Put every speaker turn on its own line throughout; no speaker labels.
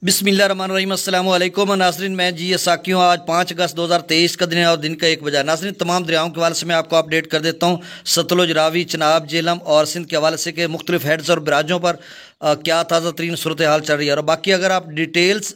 बिस्मिल्लाहिर्रहमानिर्रहीम अस्सलाम वालेकुम नाज़रीन, मैं जी साकी हूँ। आज 5 अगस्त 2023 का दिन है और दिन का 1 बजा। नाज़रीन, तमाम दरियाओं के हवाले से मैं आपको अपडेट कर देता हूँ। सतलुज, रावी, चनाब, झेलम और सिंध के हवाले से के मुख्तलिफ हेड्स और बराजों पर क्या ताज़ा तरीन सूरत हाल चल रही है। और बाकी अगर आप डिटेल्स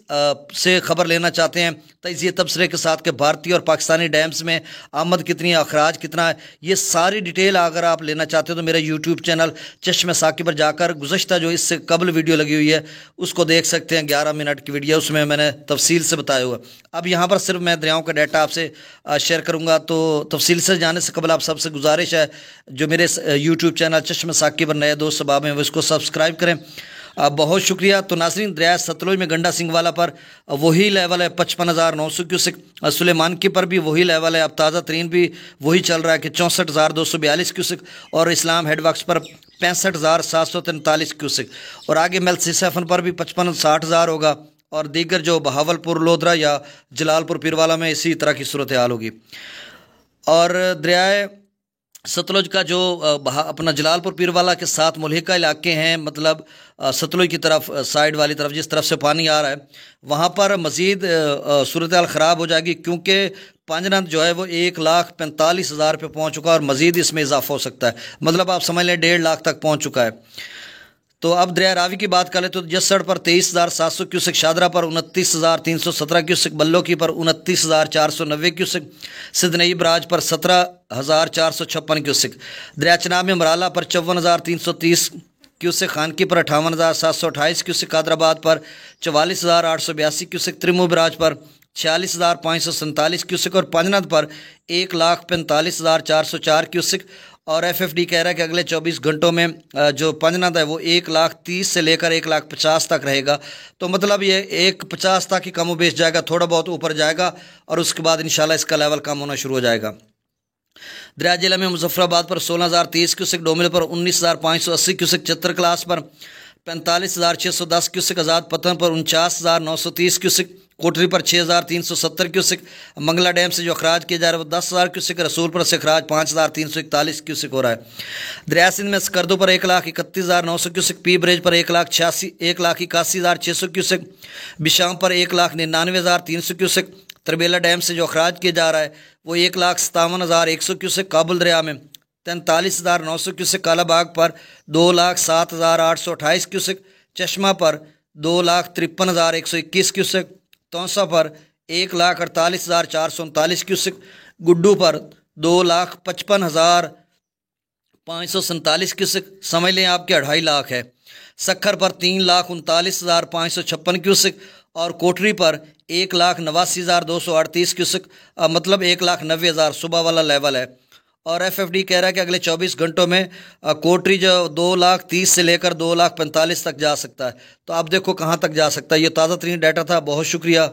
से ख़बर लेना चाहते हैं तजिए तबसरे के साथ के भारतीय और पाकिस्तानी डैम्स में आमद कितनी है, अखराज कितना है, ये सारी डिटेल अगर आप लेना चाहते हो तो मेरा यूट्यूब चैनल चश्मे साकी पर जाकर गुज़श्ता जो इससे कबल वीडियो लगी हुई है उसको देख सकते हैं। 11 मिनट की वीडियो, उसमें मैंने तफसील से बताया हुआ। अब यहाँ पर सिर्फ मैं दरियाओं का डाटा आपसे शेयर करूँगा, तो तफसील से जाने से कबल आप सबसे गुजारिश है जो मेरे यूट्यूब चैनल चश्मे साकी पर नए दोस्त सबाब हैं वो इसको सब्सक्राइब करें। बहुत शुक्रिया। तो नाज़रीन, दरिया सतलुज में गंडा सिंह वाला पर वही लेवल है 55,900 क्यूसिक, सुलेमान की पर भी वही लेवल है, अब ताज़ा तरीन भी वही चल रहा है कि 64,242 क्यूसिक, और इस्लाम हेडवर्क्स पर 65,743 क्यूसिक, और आगे मेलसिसफन पर भी 55-60,000 होगा, और दीगर जो बहावलपुर, लोधरा या जलालपुर पीरवाला में इसी तरह की सूरत हाल होगी। और दरियाए सतलुज का जो अपना जलालपुर पीरवाला के साथ मुल्हिका इलाके हैं, मतलब सतलुज की तरफ साइड वाली तरफ जिस तरफ से पानी आ रहा है वहाँ पर मज़ीद सूरत हाल ख़राब हो जाएगी, क्योंकि पांजनंद जो है वो 1,45,000 पे पहुँच चुका है और मज़ीद इसमें इजाफा हो सकता है। मतलब आप समझ लें 1.5 लाख तक पहुँच चुका है। तो अब दरिया रावी की बात करें तो जसड़ पर 23,700 क्यूसिक, शादरा पर 29,317 क्यूसिक, बल्लो की पर 29,490 क्यूसिक, सिद्धनई बराज पर 17,456 क्यूसिक, दरिया चनाब में मराला पर 54,330 क्यूसिक, खानकी पर 58,728 क्यूसिक, कादराबाद पर 44,882 क्यूसिक, त्रिमू बराज पर 46,547 क्यूसिक, और पांजनद पर 1,45,404 क्यूसिक। और एफएफडी कह रहा है कि अगले 24 घंटों में जो पांजनद है वो 1,30,000 से लेकर 1,50,000 तक रहेगा। तो मतलब ये 1,50,000 तक ही कम बेच जाएगा, थोड़ा बहुत ऊपर जाएगा और उसके बाद इंशाल्लाह इसका लेवल कम होना शुरू हो जाएगा। दरिया जिला में मुजफ्फराबाद पर 16,030 क्यूसिक, डोमिल पर 19,580 क्यूसिक, चतर क्लास पर 45,610 क्यूसिक, आज़ाद पतन पर 49,930 क्यूसिक, कोटरी पर 6,370 क्यूसिक, मंगला डैम से जो अखराज किया जा रहा है वो 10,000 क्यूसिक, रसूलपुर से अखराज 5,341 क्यूसिक हो रहा है। दरिया सिंध में स्कर्दो पर 1,31,900 क्यूसिक, पी ब्रिज पर 1,81,600 क्यूसिक, बिशाम पर 1,99,300 क्यूसिक, तरबेला डैम से जो अखराज किया जा रहा है वो 1,57,100 क्यूसिक, काबुल दरिया में 43,900 क्यूसिक, कालाबाग पर 2,07,828 क्यूसिक, चश्मा पर 2,53,121 क्यूसिक, तौसा पर 1,48,439 क्यूसिक, गुड्डू पर 2,55,547 क्यूसिक, समझ लें आपके 2.5 लाख है। सखर पर 3,39,556 क्यूसिक, और कोटरी पर 1,89,238 क्यूसिक, मतलब 1,90,000 सुबह वाला लेवल है। और एफएफडी कह रहा है कि अगले 24 घंटों में कोटरी जो 2,30,000 से लेकर 2,45,000 तक जा सकता है। तो आप देखो कहाँ तक जा सकता है। ये ताज़ा तरीन डाटा था। बहुत शुक्रिया।